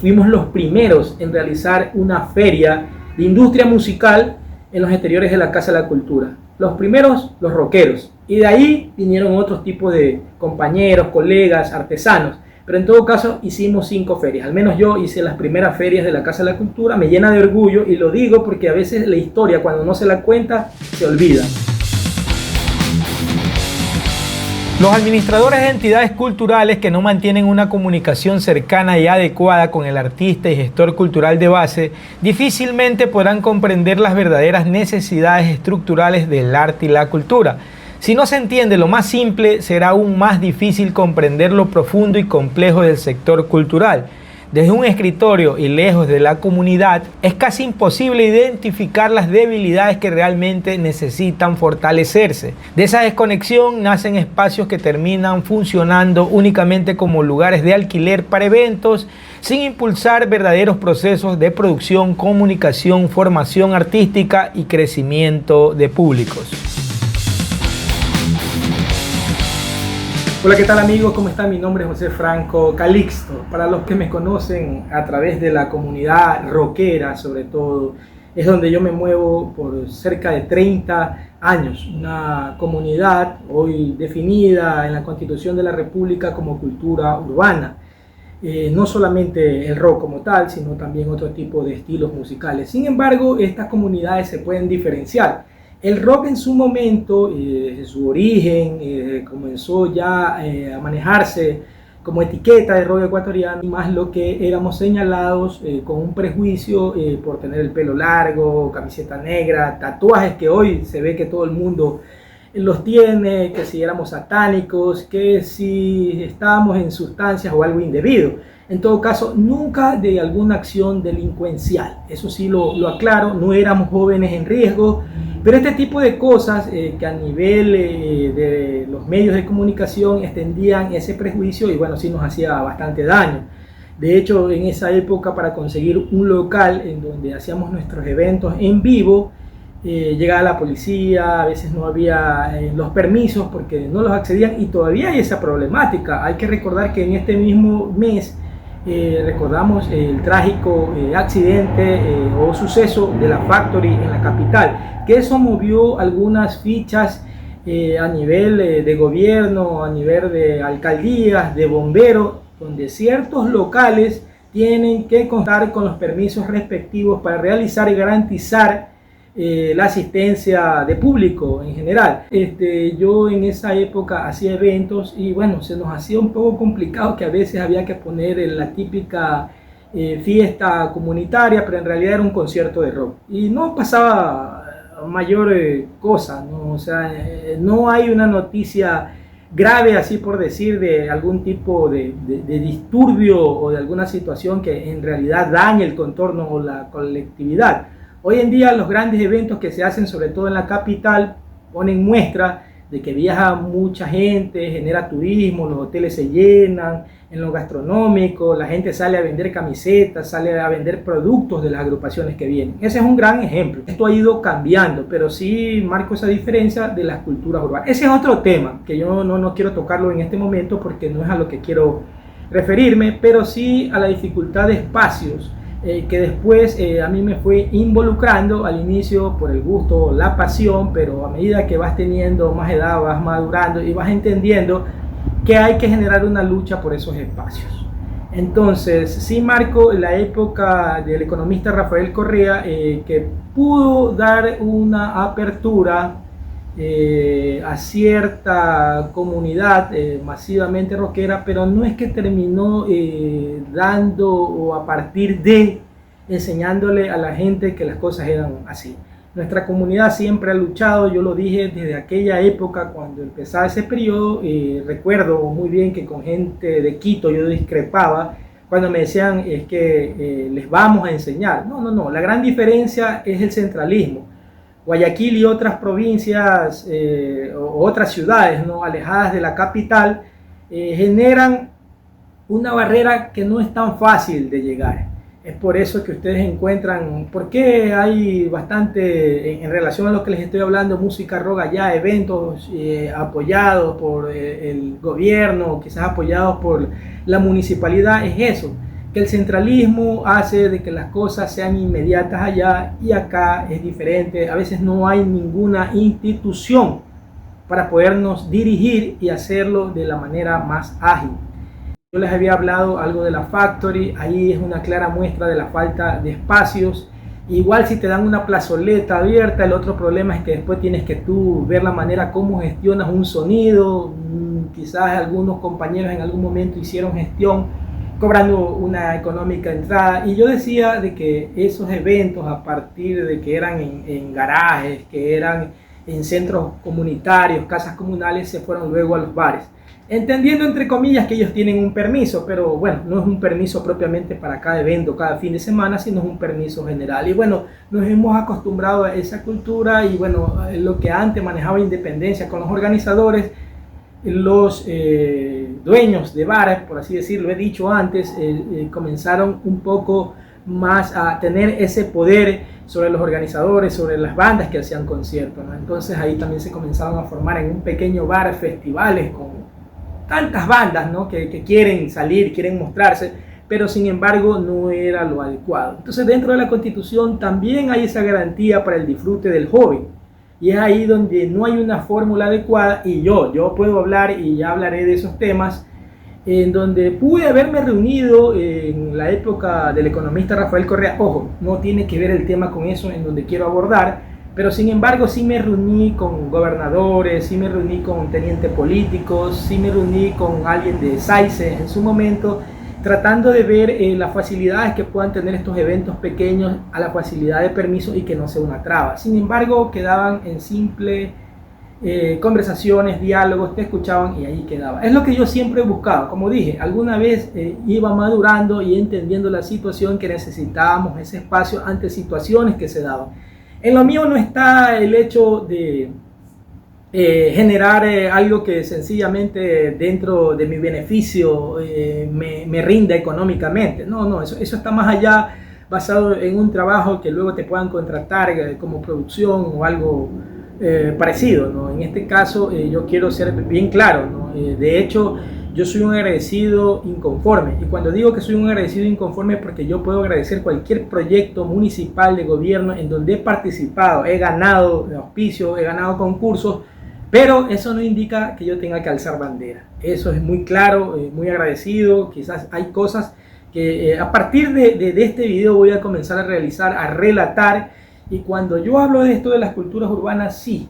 Fuimos los primeros en realizar una feria de industria musical en los exteriores de la Casa de la Cultura. Los primeros, los rockeros. Y de ahí vinieron otros tipos de compañeros, colegas, artesanos. Pero en todo caso hicimos 5 ferias. Al menos yo hice las primeras ferias de la Casa de la Cultura. Me llena de orgullo y lo digo porque a veces la historia, cuando no se la cuenta, se olvida. Los administradores de entidades culturales que no mantienen una comunicación cercana y adecuada con el artista y gestor cultural de base difícilmente podrán comprender las verdaderas necesidades estructurales del arte y la cultura. Si no se entiende lo más simple, será aún más difícil comprender lo profundo y complejo del sector cultural. Desde un escritorio y lejos de la comunidad, es casi imposible identificar las debilidades que realmente necesitan fortalecerse. De esa desconexión nacen espacios que terminan funcionando únicamente como lugares de alquiler para eventos, sin impulsar verdaderos procesos de producción, comunicación, formación artística y crecimiento de públicos. Hola, ¿qué tal amigos? ¿Cómo están? Mi nombre es José Franco Calixto. Para los que me conocen a través de la comunidad rockera, sobre todo, es donde yo me muevo por cerca de 30 años. Una comunidad hoy definida en la Constitución de la República como cultura urbana. No solamente el rock como tal, sino también otro tipo de estilos musicales. Sin embargo, estas comunidades se pueden diferenciar. El rock en su momento, su origen, comenzó ya a manejarse como etiqueta de rock ecuatoriano, más lo que éramos señalados con un prejuicio por tener el pelo largo, camiseta negra, tatuajes que hoy se ve que todo el mundo los tiene, que si éramos satánicos, que si estábamos en sustancias o algo indebido. En todo caso, nunca de alguna acción delincuencial. Eso sí lo aclaro, no éramos jóvenes en riesgo. Pero este tipo de cosas que a nivel de los medios de comunicación extendían ese prejuicio y bueno, sí nos hacía bastante daño. De hecho, en esa época para conseguir un local en donde hacíamos nuestros eventos en vivo, llegaba la policía, a veces no había los permisos porque no los accedían y todavía hay esa problemática. Hay que recordar que en este mismo mes recordamos el trágico accidente o suceso de la Factory en la capital, que eso movió algunas fichas a nivel de gobierno, a nivel de alcaldías, de bomberos, donde ciertos locales tienen que contar con los permisos respectivos para realizar y garantizar la asistencia de público en general. Yo en esa época hacía eventos y bueno, se nos hacía un poco complicado que a veces había que poner la típica fiesta comunitaria, pero en realidad era un concierto de rock y no pasaba mayor cosa, ¿no? O sea, no hay una noticia grave, así por decir, de algún tipo de disturbio o de alguna situación que en realidad dañe el contorno o la colectividad. Hoy en día los grandes eventos que se hacen, sobre todo en la capital, ponen muestra de que viaja mucha gente, genera turismo, los hoteles se llenan, en lo gastronómico, la gente sale a vender camisetas, sale a vender productos de las agrupaciones que vienen. Ese es un gran ejemplo. Esto ha ido cambiando, pero sí marco esa diferencia de las culturas urbanas. Ese es otro tema que yo no quiero tocarlo en este momento porque no es a lo que quiero referirme, pero sí a la dificultad de espacios que después a mí me fue involucrando al inicio por el gusto, la pasión, pero a medida que vas teniendo más edad, vas madurando y vas entendiendo que hay que generar una lucha por esos espacios. Entonces, sí marco la época del economista Rafael Correa, que pudo dar una apertura a cierta comunidad masivamente rockera, pero no es que terminó dando o a partir de enseñándole a la gente que las cosas eran así. Nuestra comunidad siempre ha luchado, yo lo dije desde aquella época cuando empezaba ese periodo. Recuerdo muy bien que con gente de Quito yo discrepaba cuando me decían es que les vamos a enseñar. No, la gran diferencia es el centralismo. Guayaquil y otras provincias o otras ciudades, ¿no?, alejadas de la capital generan una barrera que no es tan fácil de llegar. Es por eso que ustedes encuentran, porque hay bastante, en relación a lo que les estoy hablando, música rock allá, eventos apoyados por el gobierno, quizás apoyados por la municipalidad, es eso, que el centralismo hace de que las cosas sean inmediatas allá y acá es diferente. A veces no hay ninguna institución para podernos dirigir y hacerlo de la manera más ágil. Yo les había hablado algo de la Factory, ahí es una clara muestra de la falta de espacios. Igual si te dan una plazoleta abierta, el otro problema es que después tienes que tú ver la manera como gestionas un sonido. Quizás algunos compañeros en algún momento hicieron gestión cobrando una económica entrada, y yo decía de que esos eventos, a partir de que eran en garajes, que eran en centros comunitarios, casas comunales, se fueron luego a los bares, entendiendo entre comillas que ellos tienen un permiso, pero bueno, no es un permiso propiamente para cada evento, cada fin de semana, sino es un permiso general. Y bueno, nos hemos acostumbrado a esa cultura, y bueno, lo que antes manejaba independencia con los organizadores, los dueños de bares, por así decirlo, he dicho antes, comenzaron un poco más a tener ese poder sobre los organizadores, sobre las bandas que hacían conciertos, ¿no? Entonces ahí también se comenzaron a formar en un pequeño bar festivales con tantas bandas, ¿no? que quieren salir, quieren mostrarse, pero sin embargo no era lo adecuado. Entonces dentro de la Constitución también hay esa garantía para el disfrute del joven. Y es ahí donde no hay una fórmula adecuada, y yo puedo hablar, y ya hablaré de esos temas, en donde pude haberme reunido en la época del economista Rafael Correa. Ojo, no tiene que ver el tema con eso en donde quiero abordar, pero sin embargo sí me reuní con gobernadores, sí me reuní con tenientes políticos, sí me reuní con alguien de SAICE en su momento, tratando de ver las facilidades que puedan tener estos eventos pequeños a la facilidad de permiso y que no sea una traba. Sin embargo, quedaban en simple conversaciones, diálogos, te escuchaban y ahí quedaba. Es lo que yo siempre he buscado. Como dije, alguna vez iba madurando y entendiendo la situación, que necesitábamos ese espacio ante situaciones que se daban. En lo mío no está el hecho de generar algo que sencillamente dentro de mi beneficio me rinda económicamente. No, eso está más allá, basado en un trabajo que luego te puedan contratar como producción o algo parecido, ¿no? En este caso yo quiero ser bien claro, ¿no? De hecho, yo soy un agradecido inconforme, y cuando digo que soy un agradecido inconforme es porque yo puedo agradecer cualquier proyecto municipal de gobierno en donde he participado, he ganado auspicio, he ganado concursos, pero eso no indica que yo tenga que alzar bandera. Eso es muy claro, muy agradecido. Quizás hay cosas que a partir de este video voy a comenzar a realizar, a relatar. Y cuando yo hablo de esto de las culturas urbanas, sí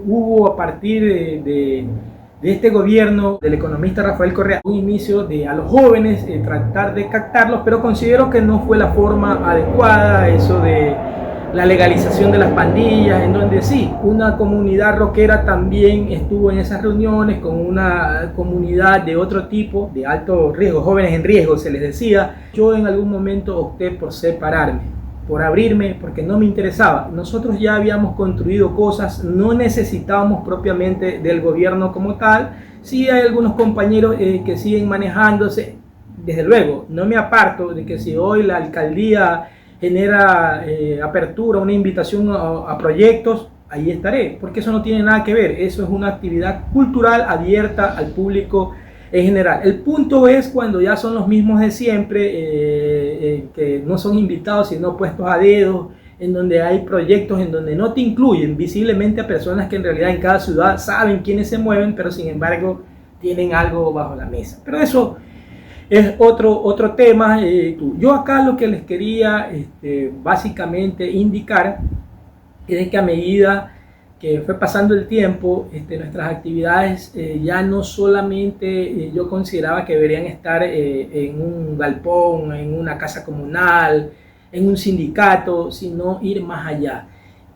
hubo a partir de este gobierno del economista Rafael Correa un inicio de a los jóvenes tratar de captarlos, pero considero que no fue la forma adecuada, eso de la legalización de las pandillas, en donde sí, una comunidad rockera también estuvo en esas reuniones con una comunidad de otro tipo, de alto riesgo, jóvenes en riesgo se les decía. Yo en algún momento opté por separarme, por abrirme, porque no me interesaba. Nosotros ya habíamos construido cosas, no necesitábamos propiamente del gobierno como tal. Sí hay algunos compañeros que siguen manejándose, desde luego, no me aparto de que si hoy la alcaldía genera apertura, una invitación a proyectos, ahí estaré, porque eso no tiene nada que ver. Eso es una actividad cultural abierta al público en general. El punto es cuando ya son los mismos de siempre, que no son invitados sino puestos a dedo, en donde hay proyectos en donde no te incluyen visiblemente a personas que en realidad en cada ciudad saben quiénes se mueven, pero sin embargo tienen algo bajo la mesa. Pero eso es otro tema. Yo acá lo que les quería básicamente indicar es que a medida que fue pasando el tiempo, nuestras actividades ya no solamente yo consideraba que deberían estar en un galpón, en una casa comunal, en un sindicato, sino ir más allá.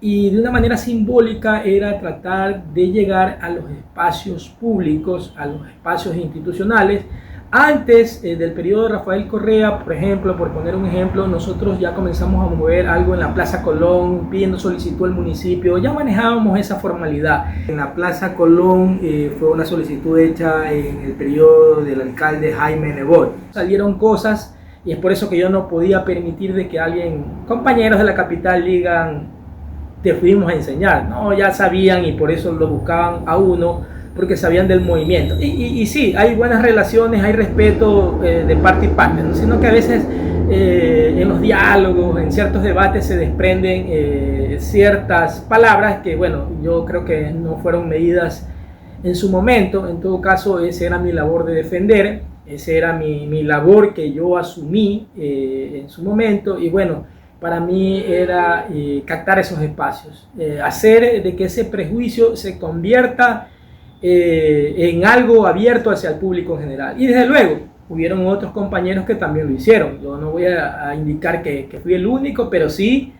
Y de una manera simbólica era tratar de llegar a los espacios públicos, a los espacios institucionales. Antes del periodo de Rafael Correa, por ejemplo, por poner un ejemplo, nosotros ya comenzamos a mover algo en la Plaza Colón, pidiendo solicitud al municipio, ya manejábamos esa formalidad. En la Plaza Colón fue una solicitud hecha en el periodo del alcalde Jaime Nebot. Salieron cosas y es por eso que yo no podía permitir de que compañeros de la capital digan, te fuimos a enseñar. No, ya sabían y por eso lo buscaban a uno, porque sabían del movimiento. Y sí, hay buenas relaciones, hay respeto de parte y parte, ¿no? Sino que a veces en los diálogos, en ciertos debates se desprenden ciertas palabras que, bueno, yo creo que no fueron medidas en su momento. En todo caso, esa era mi labor de defender, esa era mi labor que yo asumí en su momento, y bueno, para mí era captar esos espacios, hacer de que ese prejuicio se convierta en algo abierto hacia el público en general. Y desde luego, hubieron otros compañeros que también lo hicieron. Yo no voy a indicar que fui el único, pero sí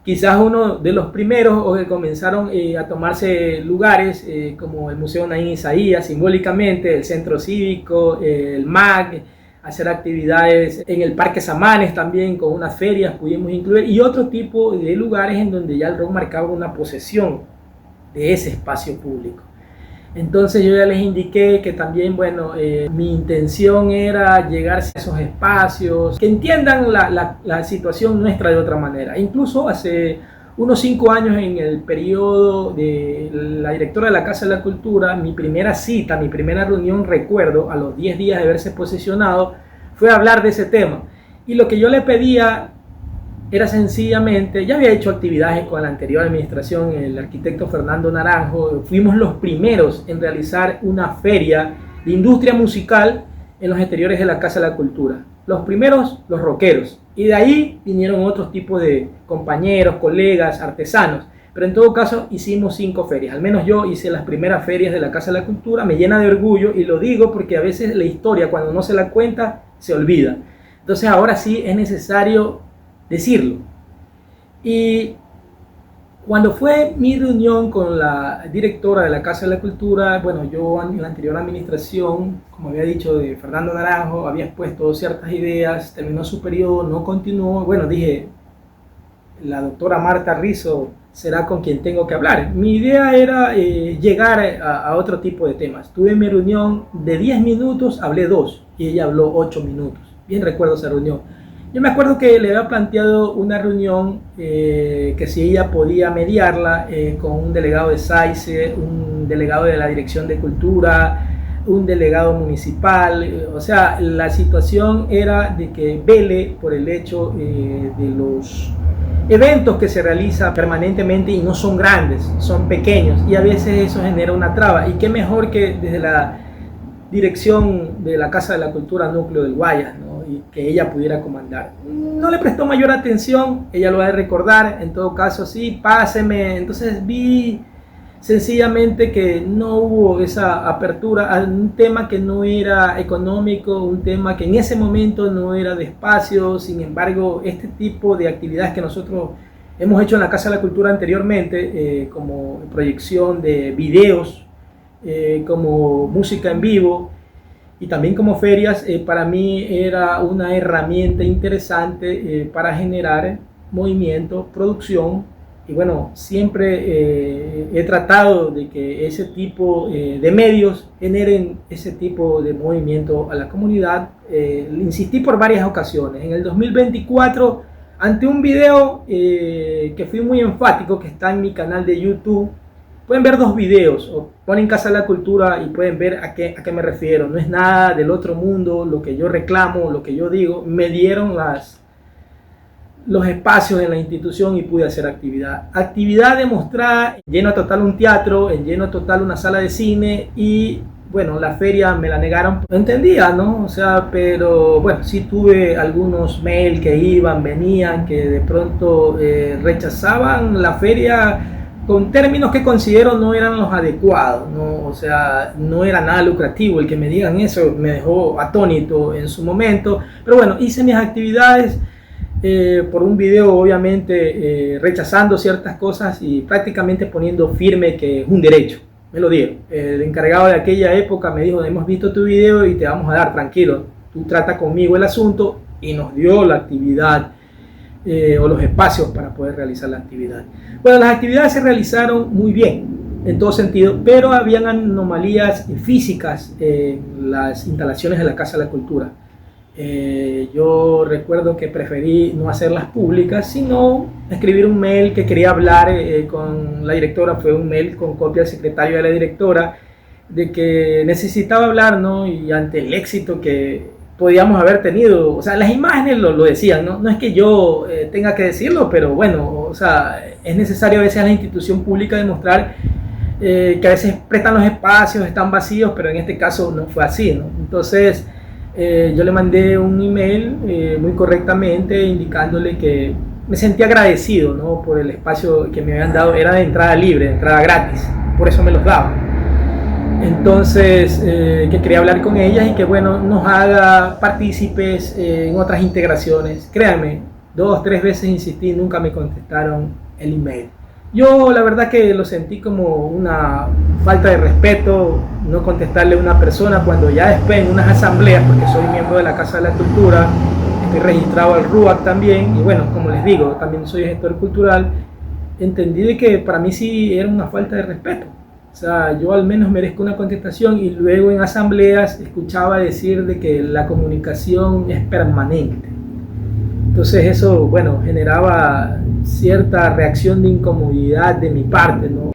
quizás uno de los primeros o que comenzaron a tomarse lugares como el Museo Naín Isaías, simbólicamente, el Centro Cívico, el MAC, hacer actividades en el Parque Samanes también, con unas ferias pudimos incluir, y otro tipo de lugares en donde ya el rock marcaba una posesión de ese espacio público. Entonces yo ya les indiqué que también, bueno, mi intención era llegar a esos espacios, que entiendan la situación nuestra de otra manera. Incluso hace unos 5 años, en el periodo de la directora de la Casa de la Cultura, mi primera cita, mi primera reunión, recuerdo, a los 10 días de haberse posesionado, fue hablar de ese tema. Y lo que yo le pedía era sencillamente, ya había hecho actividades con la anterior administración, el arquitecto Fernando Naranjo, fuimos los primeros en realizar una feria de industria musical en los exteriores de la Casa de la Cultura. Los primeros, los rockeros, y de ahí vinieron otros tipos de compañeros, colegas, artesanos, pero en todo caso hicimos 5 ferias, al menos yo hice las primeras ferias de la Casa de la Cultura, me llena de orgullo, y lo digo porque a veces la historia, cuando no se la cuenta, se olvida. Entonces ahora sí es necesario decirlo. Y cuando fue mi reunión con la directora de la Casa de la Cultura, bueno, yo en la anterior administración, como había dicho, de Fernando Naranjo, había expuesto ciertas ideas, terminó su periodo, no continuó. Bueno, dije, la doctora Marta Rizzo será con quien tengo que hablar. Mi idea era llegar a otro tipo de temas. Tuve mi reunión de 10 minutos, hablé 2 y ella habló 8 minutos. Bien recuerdo esa reunión. Yo me acuerdo que le había planteado una reunión que si ella podía mediarla con un delegado de SAICE, un delegado de la Dirección de Cultura, un delegado municipal. O sea, la situación era de que vele por el hecho de los eventos que se realizan permanentemente y no son grandes, son pequeños, y a veces eso genera una traba. Y qué mejor que desde la dirección de la Casa de la Cultura Núcleo del Guayas, ¿no? Y que ella pudiera comandar. No le prestó mayor atención, ella lo va a recordar, en todo caso, sí, páseme. Entonces vi sencillamente que no hubo esa apertura a un tema que no era económico, un tema que en ese momento no era de espacio. Sin embargo, este tipo de actividades que nosotros hemos hecho en la Casa de la Cultura anteriormente, como proyección de videos, como música en vivo y también como ferias, para mí era una herramienta interesante para generar movimiento, producción. Y bueno, siempre he tratado de que ese tipo de medios generen ese tipo de movimiento a la comunidad. Le insistí por varias ocasiones. En el 2024, ante un video que fui muy enfático, que está en mi canal de YouTube, pueden ver 2 videos, o ponen Casa de la Cultura y pueden ver a qué me refiero. No es nada del otro mundo lo que yo reclamo, lo que yo digo. Me dieron los espacios en la institución y pude hacer actividad. Actividad demostrada, en lleno total un teatro, en lleno total una sala de cine, y bueno, la feria me la negaron. No entendía, ¿no? O sea, pero bueno, sí tuve algunos mails que iban, venían, que de pronto rechazaban la feria con términos que considero no eran los adecuados, ¿no? O sea, no era nada lucrativo. El que me digan eso me dejó atónito en su momento. Pero bueno, hice mis actividades por un video, obviamente, rechazando ciertas cosas y prácticamente poniendo firme que es un derecho. Me lo dieron. El encargado de aquella época me dijo: hemos visto tu video y te vamos a dar, tranquilo, tú trata conmigo el asunto, y nos dio la actividad o los espacios para poder realizar la actividad. Bueno, las actividades se realizaron muy bien en todo sentido, pero habían anomalías físicas en las instalaciones de la Casa de la Cultura. Yo recuerdo que preferí no hacerlas públicas, sino escribir un mail que quería hablar con la directora. Fue un mail con copia del secretario de la directora, de que necesitaba hablar, ¿no? Y ante el éxito que podíamos haber tenido, o sea, las imágenes lo decían, ¿no? No es que yo tenga que decirlo, pero bueno, o sea, es necesario a veces a la institución pública demostrar que a veces prestan los espacios, están vacíos, pero en este caso no fue así, ¿no? Entonces, yo le mandé un email muy correctamente indicándole que me sentía agradecido, ¿no? Por el espacio que me habían dado, era de entrada libre, de entrada gratis, por eso me los daba. Entonces, que quería hablar con ellas y que, bueno, nos haga partícipes en otras integraciones. Créanme, 2, 3 veces insistí, nunca me contestaron el email. Yo la verdad que lo sentí como una falta de respeto, no contestarle a una persona cuando ya después en unas asambleas, porque soy miembro de la Casa de la Cultura, estoy registrado al RUAC también, y bueno, como les digo, también soy gestor cultural, entendí de que para mí sí era una falta de respeto. O sea, yo al menos merezco una contestación, y luego en asambleas escuchaba decir de que la comunicación es permanente. Entonces eso, bueno, generaba cierta reacción de incomodidad de mi parte, ¿no?